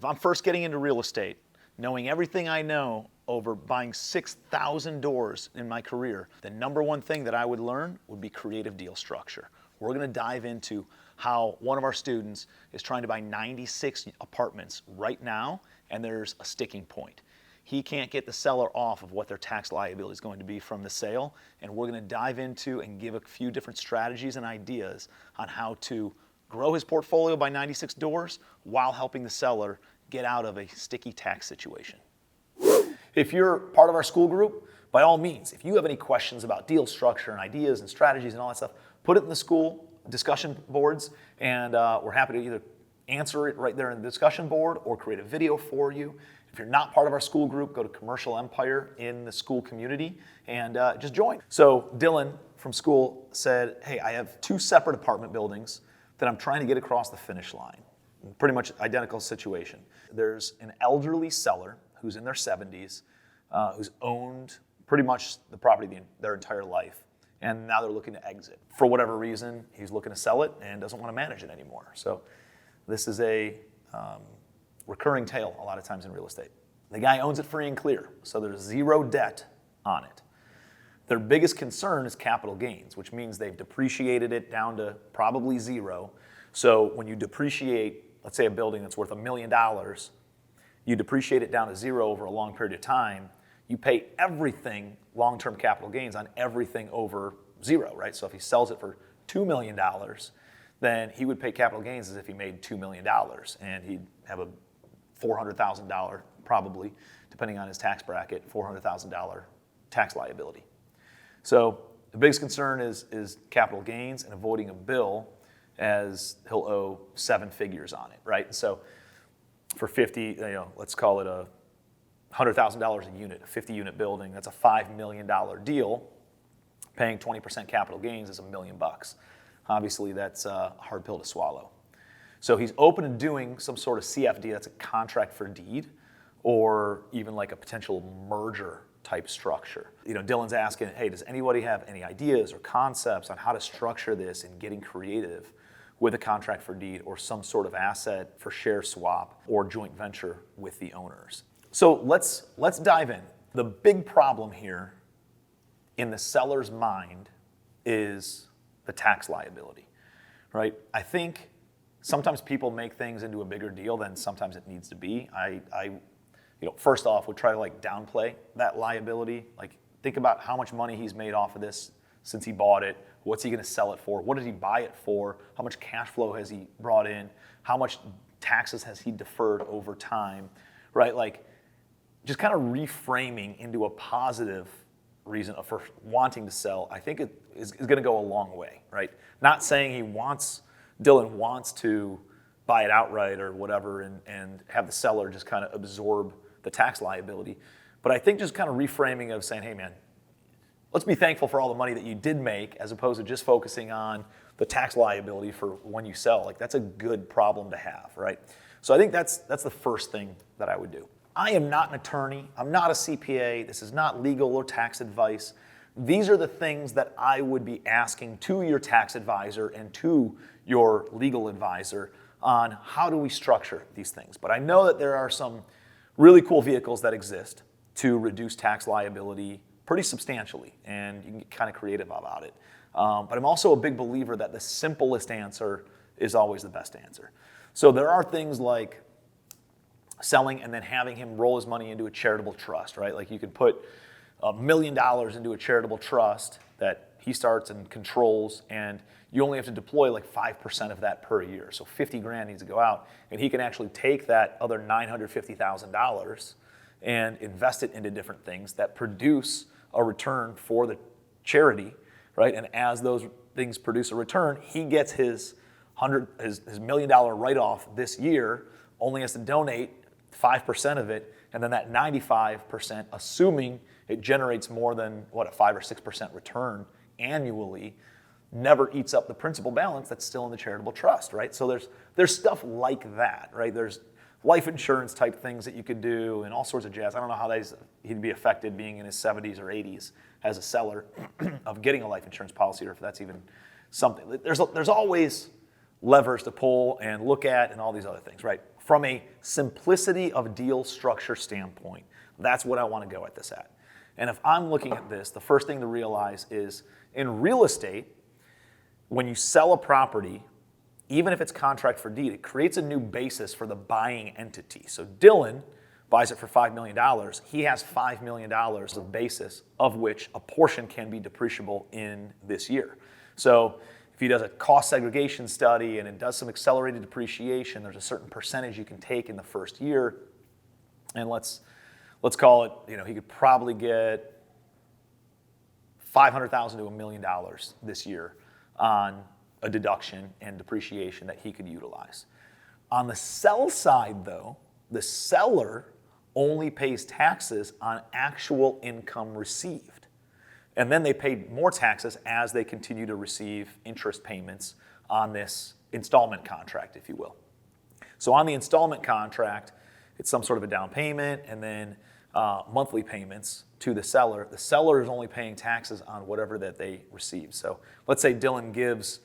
If I'm first getting into real estate, knowing everything I know over buying 6,000 doors in my career, the number one thing that I would learn would be creative deal structure. We're going to dive into how one of our students is trying to buy 96 apartments right now, and there's a sticking point. He can't get the seller off of what their tax liability is going to be from the sale, and we're going to dive into and give a few different strategies and ideas on how to grow his portfolio by 96 doors while helping the seller get out of a sticky tax situation. If you're part of our school group, by all means, if you have any questions about deal structure and ideas and strategies and all that stuff, put it in the school discussion boards, and we're happy to either answer it right there in the discussion board or create a video for you. If you're not part of our school group, go to Commercial Empire in the school community and just join. So Dylan from Skool said, hey, I have 2 separate apartment buildings that I'm trying to get across the finish line. Pretty much identical situation. There's an elderly seller who's in their 70s, who's owned pretty much the property their entire life, and now they're looking to exit. For whatever reason, he's looking to sell it and doesn't want to manage it anymore. So this is a recurring tale a lot of times in real estate. The guy owns it free and clear, so there's 0 debt on it. Their biggest concern is capital gains, which means they've depreciated it down to probably 0. So when you depreciate, let's say a building that's worth $1 million, you depreciate it down to 0 over a long period of time, you pay everything long-term capital gains on everything over 0, right? So if he sells it for $2 million, then he would pay capital gains as if he made $2 million, and he'd have a $400,000, probably, depending on his tax bracket, $400,000 tax liability. So the biggest concern is capital gains and avoiding a bill, as he'll owe 7 figures on it, right? So for 50, let's call it a $100,000 a unit, a 50-unit building, that's a $5 million deal. Paying 20% capital gains is $1 million. Obviously, that's a hard pill to swallow. So he's open to doing some sort of CFD, that's a contract for deed, or even like a potential merger type structure. Dylan's asking, hey, does anybody have any ideas or concepts on how to structure this and getting creative with a contract for deed or some sort of asset for share swap or joint venture with the owners? So let's dive in. The big problem here in the seller's mind is the tax liability, right? I think sometimes people make things into a bigger deal than sometimes it needs to be. First off, we try to downplay that liability. Think about how much money he's made off of this since he bought it. What's he going to sell it for? What did he buy it for? How much cash flow has he brought in? How much taxes has he deferred over time, right? Just kind of reframing into a positive reason for wanting to sell, I think it is going to go a long way, right? Not saying Dylan wants to buy it outright or whatever and have the seller just kind of absorb the tax liability. But I think just kind of reframing of saying, hey man, let's be thankful for all the money that you did make as opposed to just focusing on the tax liability for when you sell. That's a good problem to have, right? So I think that's the first thing that I would do. I am not an attorney. I'm not a CPA. This is not legal or tax advice. These are the things that I would be asking to your tax advisor and to your legal advisor on how do we structure these things. But I know that there are some really cool vehicles that exist to reduce tax liability pretty substantially, and you can get kind of creative about it. But I'm also a big believer that the simplest answer is always the best answer. So there are things like selling and then having him roll his money into a charitable trust, right? You could put $1 million into a charitable trust that he starts and controls, and you only have to deploy 5% of that per year. So 50 grand needs to go out, and he can actually take that other $950,000 and invest it into different things that produce a return for the charity, right? And as those things produce a return, he gets his $1 million write-off this year, only has to donate 5% of it, and then that 95%, assuming it generates more than a 5 or 6% return annually, never eats up the principal balance that's still in the charitable trust, right? So there's stuff like that, right? There's life insurance type things that you could do and all sorts of jazz. I don't know how he'd be affected being in his 70s or 80s as a seller of getting a life insurance policy, or if that's even something. There's always levers to pull and look at and all these other things, right? From a simplicity of deal structure standpoint, that's what I want to go at this at. And if I'm looking at this, the first thing to realize is in real estate, when you sell a property, even if it's contract for deed, it creates a new basis for the buying entity. So Dylan buys it for $5 million. He has $5 million of basis, of which a portion can be depreciable in this year. So if he does a cost segregation study and it does some accelerated depreciation, there's a certain percentage you can take in the first year. And let's call it, he could probably get $500,000 to $1 million this year on a deduction and depreciation that he could utilize. On the sell side, though, the seller only pays taxes on actual income received. And then they pay more taxes as they continue to receive interest payments on this installment contract, if you will. So on the installment contract, it's some sort of a down payment and then monthly payments to the seller. The seller is only paying taxes on whatever that they receive. So let's say Dylan gives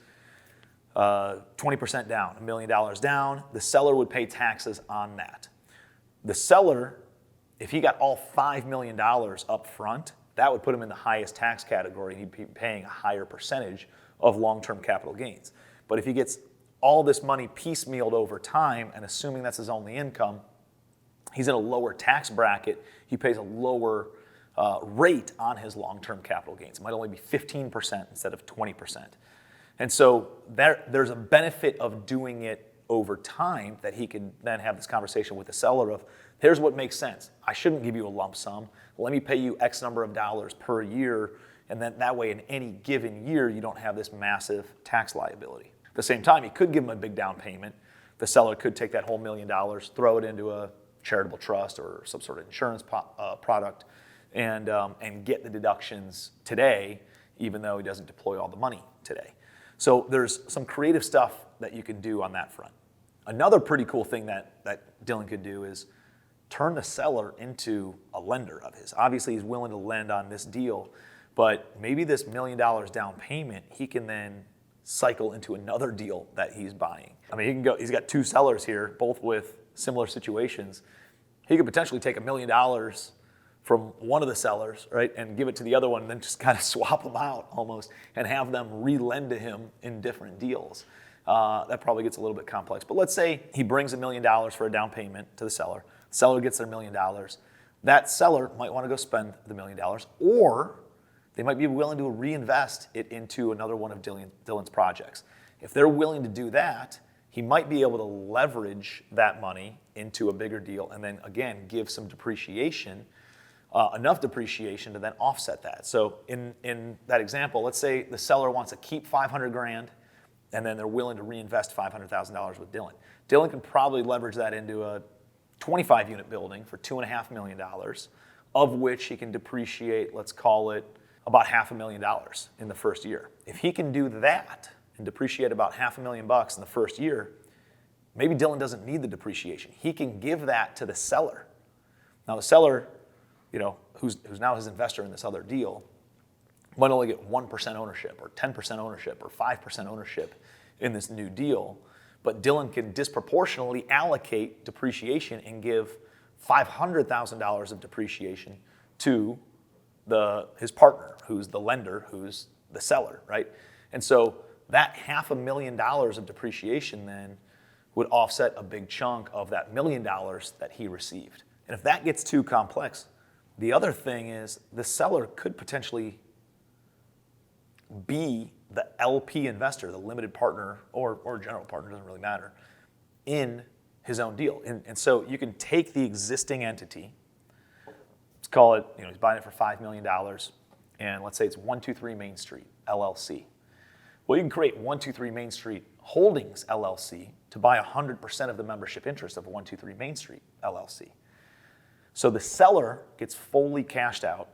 20% down, $1 million down. The seller would pay taxes on that. The seller, if he got all $5 million up front, that would put him in the highest tax category. He'd be paying a higher percentage of long-term capital gains. But if he gets all this money piecemealed over time, and assuming that's his only income, he's in a lower tax bracket. He pays a lower rate on his long-term capital gains. It might only be 15% instead of 20%. And so there's a benefit of doing it over time that he could then have this conversation with the seller of, here's what makes sense. I shouldn't give you a lump sum. Let me pay you X number of dollars per year, and then that way in any given year you don't have this massive tax liability. At the same time, you could give him a big down payment. The seller could take that whole $1 million, throw it into a charitable trust or some sort of insurance product, and get the deductions today, even though he doesn't deploy all the money today. So there's some creative stuff that you can do on that front. Another pretty cool thing that Dylan could do is turn the seller into a lender of his. Obviously, he's willing to lend on this deal, but maybe this $1 million down payment, he can then cycle into another deal that he's buying. I mean, he's got two sellers here, both with similar situations. He could potentially take $1 million from one of the sellers, right, and give it to the other one, and then just kind of swap them out almost and have them re-lend to him in different deals. That probably gets a little bit complex. But let's say he brings $1 million for a down payment to the seller. The seller gets their $1 million. That seller might want to go spend the $1 million, or they might be willing to reinvest it into another one of Dylan's projects. If they're willing to do that, he might be able to leverage that money into a bigger deal and then, again, give some depreciation, enough depreciation to then offset that. So in that example, let's say the seller wants to keep $500,000 and then they're willing to reinvest $500,000 with Dylan. Dylan can probably leverage that into a 25-unit building for $2.5 million, of which he can depreciate, let's call it, about $500,000 in the first year. If he can do that and depreciate about $500,000 in the first year, maybe Dylan doesn't need the depreciation. He can give that to the seller. Now the seller, who's now his investor in this other deal, might only get 1% ownership or 10% ownership or 5% ownership in this new deal, but Dylan can disproportionately allocate depreciation and give $500,000 of depreciation to his partner, who's the lender, who's the seller, right? And so that $500,000 of depreciation then would offset a big chunk of that $1 million that he received. And if that gets too complex, the other thing is the seller could potentially be the LP investor, the limited partner or general partner, doesn't really matter, in his own deal. And so you can take the existing entity, let's call it, he's buying it for $5 million, and let's say it's 123 Main Street, LLC. Well, you can create 123 Main Street Holdings, LLC, to buy 100% of the membership interest of 123 Main Street, LLC. So the seller gets fully cashed out,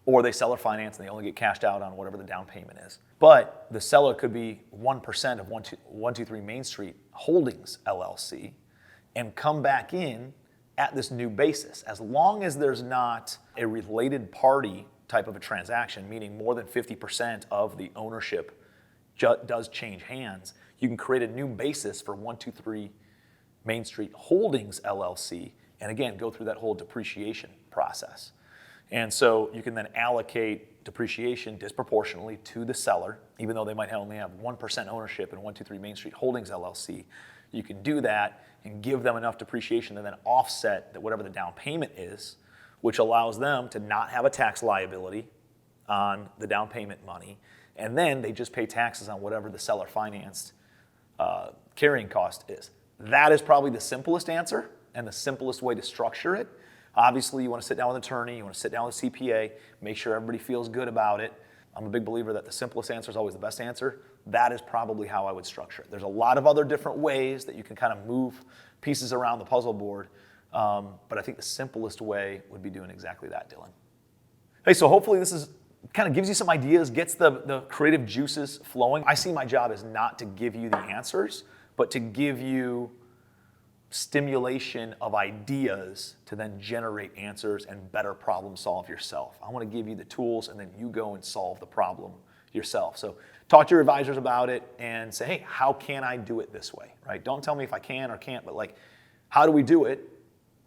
or they seller finance and they only get cashed out on whatever the down payment is. But the seller could be 1% of 123 Main Street Holdings, LLC, and come back in at this new basis. As long as there's not a related party type of a transaction, meaning more than 50% of the ownership does change hands, you can create a new basis for 123 Main Street Holdings LLC, and again, go through that whole depreciation process. And so you can then allocate depreciation disproportionately to the seller, even though they might only have 1% ownership in 123 Main Street Holdings LLC. You can do that and give them enough depreciation to then offset whatever the down payment is, which allows them to not have a tax liability on the down payment money. And then they just pay taxes on whatever the seller financed carrying cost is. That is probably the simplest answer and the simplest way to structure it. Obviously, you want to sit down with an attorney, you want to sit down with a CPA, make sure everybody feels good about it. I'm a big believer that the simplest answer is always the best answer. That is probably how I would structure it. There's a lot of other different ways that you can kind of move pieces around the puzzle board, but I think the simplest way would be doing exactly that, Dylan. Hey, so hopefully this is kind of gives you some ideas, gets the creative juices flowing. I see my job as not to give you the answers, but to give you stimulation of ideas to then generate answers and better problem solve yourself. I want to give you the tools and then you go and solve the problem yourself. So talk to your advisors about it and say, hey, how can I do it this way, right? Don't tell me if I can or can't, but like, how do we do it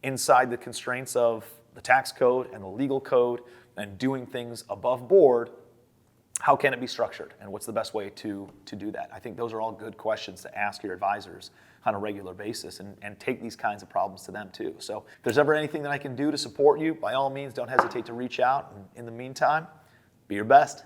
inside the constraints of the tax code and the legal code and doing things above board? How can it be structured and what's the best way to do that? I think those are all good questions to ask your advisors on a regular basis and take these kinds of problems to them too. So if there's ever anything that I can do to support you, by all means, don't hesitate to reach out. And in the meantime, be your best.